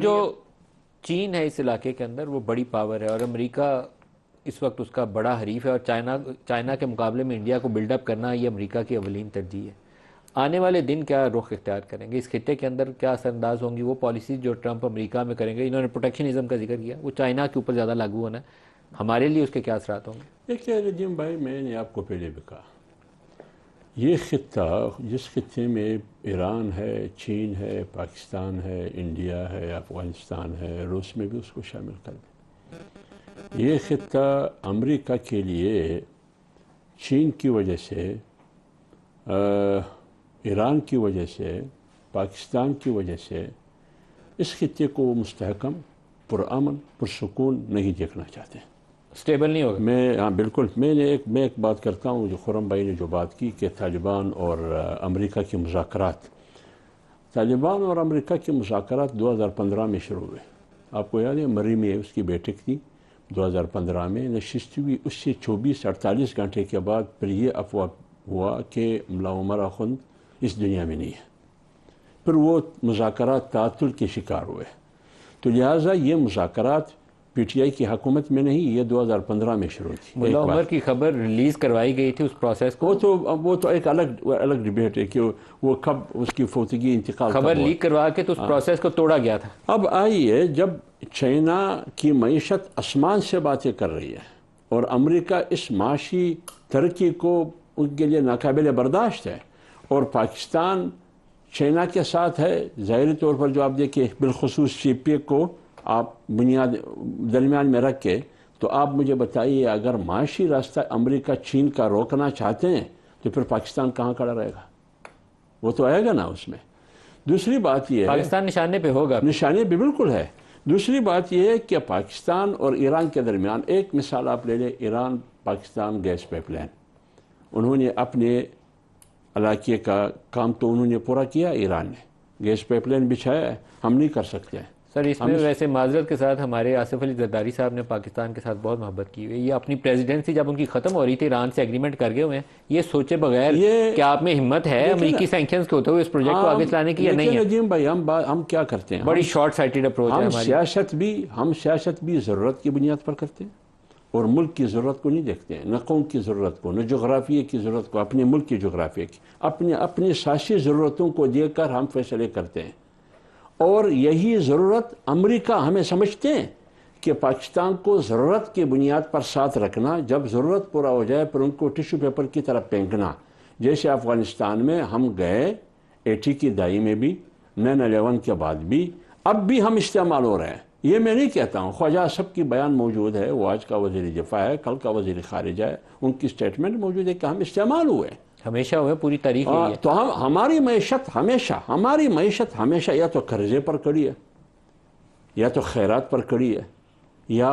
جو چین ہے اس علاقے کے اندر وہ بڑی پاور ہے اور امریکہ اس وقت اس کا بڑا حریف ہے، اور چائنا کے مقابلے میں انڈیا کو بلڈ اپ کرنا یہ امریکہ کی اولین ترجیح ہے۔ آنے والے دن کیا رخ اختیار کریں گے اس خطے کے اندر، کیا اثر انداز ہوں گی وہ پالیسیز جو ٹرمپ امریکہ میں کریں گے؟ انہوں نے پروٹیکشنزم کا ذکر کیا، وہ چائنا کے اوپر زیادہ لاگو ہونا ہے، ہمارے لیے اس کے کیا اثرات ہوں گے؟ دیکھیے ندیم بھائی، میں نے آپ کو پہلے بھی کہا، یہ خطہ جس خطے میں ایران ہے، چین ہے، پاکستان ہے، انڈیا ہے، افغانستان ہے، روس میں بھی اس کو شامل کر دیں، یہ خطہ امریکہ کے لیے چین کی وجہ سے، ایران کی وجہ سے، پاکستان کی وجہ سے اس خطے کو مستحکم، پرامن، پرسکون نہیں دیکھنا چاہتے ہیں، سٹیبل نہیں ہوگا۔ ہاں بالکل، میں ایک بات کرتا ہوں، جو خرم بھائی نے جو بات کی کہ طالبان اور امریکہ کی مذاکرات، طالبان اور امریکہ کے مذاکرات 2015 میں شروع ہوئے۔ آپ کو یاد ہے مری میں اس کی بیٹھک تھی 2015 میں، نشست ہوئی، اس سے 24-48 گھنٹے کے بعد پھر یہ افواہ ہوا کہ ملا عمر آخند اس دنیا میں نہیں ہے، پھر وہ مذاکرات تعطل کے شکار ہوئے۔ تو لہٰذا یہ مذاکرات پی ٹی آئی کی حکومت میں نہیں، یہ 2015 میں شروع تھی۔ ملا عمر کی خبر ریلیز کروائی گئی تھی، اس پروسیس کو وہ تو ایک الگ ڈیبیٹ ہے کہ وہ کب اس کی فوتگی، انتقال خبر لیک کروا کے تو اس پروسیس کو توڑا گیا تھا۔ اب آئیے، جب چائنا کی معیشت آسمان سے باتیں کر رہی ہے اور امریکہ اس معاشی ترقی کو ان کے لیے ناقابل برداشت ہے، اور پاکستان چائنا کے ساتھ ہے، ظاہری طور پر جو آپ دیکھیں بالخصوص سی پی کو آپ بنیاد درمیان میں رکھ کے، تو آپ مجھے بتائیے اگر معاشی راستہ امریکہ چین کا روکنا چاہتے ہیں تو پھر پاکستان کہاں کھڑا رہے گا؟ وہ تو آئے گا نا اس میں۔ دوسری بات یہ ہے، پاکستان نشانے پہ ہوگا، نشانے بھی بالکل ہے۔ دوسری بات یہ ہے کہ پاکستان اور ایران کے درمیان، ایک مثال آپ لے لیں، Iran Pakistan gas pipeline, انہوں نے اپنے علاقے کا کام تو انہوں نے پورا کیا، ایران نے گیس پائپ لائن بچھایا ہے، ہم نہیں کر سکتے ہیں۔ سر اس میں ویسے معذرت کے ساتھ ہمارے آصف علی زرداری صاحب نے پاکستان کے ساتھ بہت محبت کی ہوئی ہے، یہ اپنی پریزیڈنسی جب ان کی ختم ہو رہی تھی ایران سے ایگریمنٹ کر گئے ہوئے ہیں، یہ سوچے بغیر کہ آپ میں ہمت ہے امریکی سینکشنز کے ہوتے ہوئے اس پروجیکٹ کو آگے چلانے کی یا نہیں ہے؟ ندیم بھائی، ہم کیا کرتے ہیں، بڑی شارٹ سائٹڈ اپروچ ہے ہماری۔ ہم سیاست بھی ضرورت کی بنیاد پر کرتے ہیں اور ملک کی ضرورت کو نہیں دیکھتے ہیں، نہ قوم کی ضرورت کو، نہ جغرافیے کی ضرورت کو، اپنے ملک کی جغرافیے کی، اپنی سیاسی ضرورتوں کو دیکھ کر ہم فیصلے کرتے ہیں۔ اور یہی ضرورت امریکہ ہمیں سمجھتے ہیں کہ پاکستان کو ضرورت کی بنیاد پر ساتھ رکھنا، جب ضرورت پورا ہو جائے پھر ان کو ٹیشو پیپر کی طرح پھینکنا۔ جیسے افغانستان میں ہم گئے 80 کی دہائی میں بھی، 9/11 کے بعد بھی، اب بھی ہم استعمال ہو رہے ہیں۔ یہ میں نہیں کہتا ہوں، خواجہ اسد کی بیان موجود ہے، وہ آج کا وزیر دفاع ہے، کل کا وزیر خارجہ ہے، ان کی سٹیٹمنٹ موجود ہے کہ ہم استعمال ہوئے، ہمیشہ ہوئے، پوری تاریخ یہی ہے۔ تو ہماری معیشت ہمیشہ یا تو قرضے پر کڑی ہے، یا تو خیرات پر کڑی ہے، یا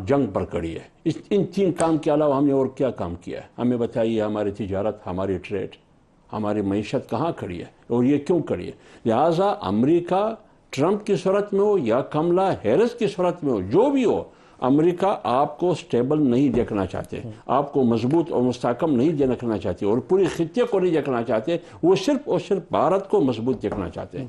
جنگ پر کڑی ہے۔ ان تین کام کے علاوہ ہم نے اور کیا کام کیا ہے؟ ہمیں بتائیے، ہماری تجارت، ہماری ٹریڈ، ہماری معیشت کہاں کھڑی ہے اور یہ کیوں کھڑی ہے؟ لہٰذا امریکہ ٹرمپ کی صورت میں ہو یا کملا ہیرس کی صورت میں ہو، جو بھی ہو، امریکہ آپ کو سٹیبل نہیں دیکھنا چاہتے، آپ کو مضبوط اور مستحکم نہیں دیکھنا چاہتے، اور پوری خطے کو نہیں دیکھنا چاہتے، وہ صرف اور صرف بھارت کو مضبوط دیکھنا چاہتے ہیں۔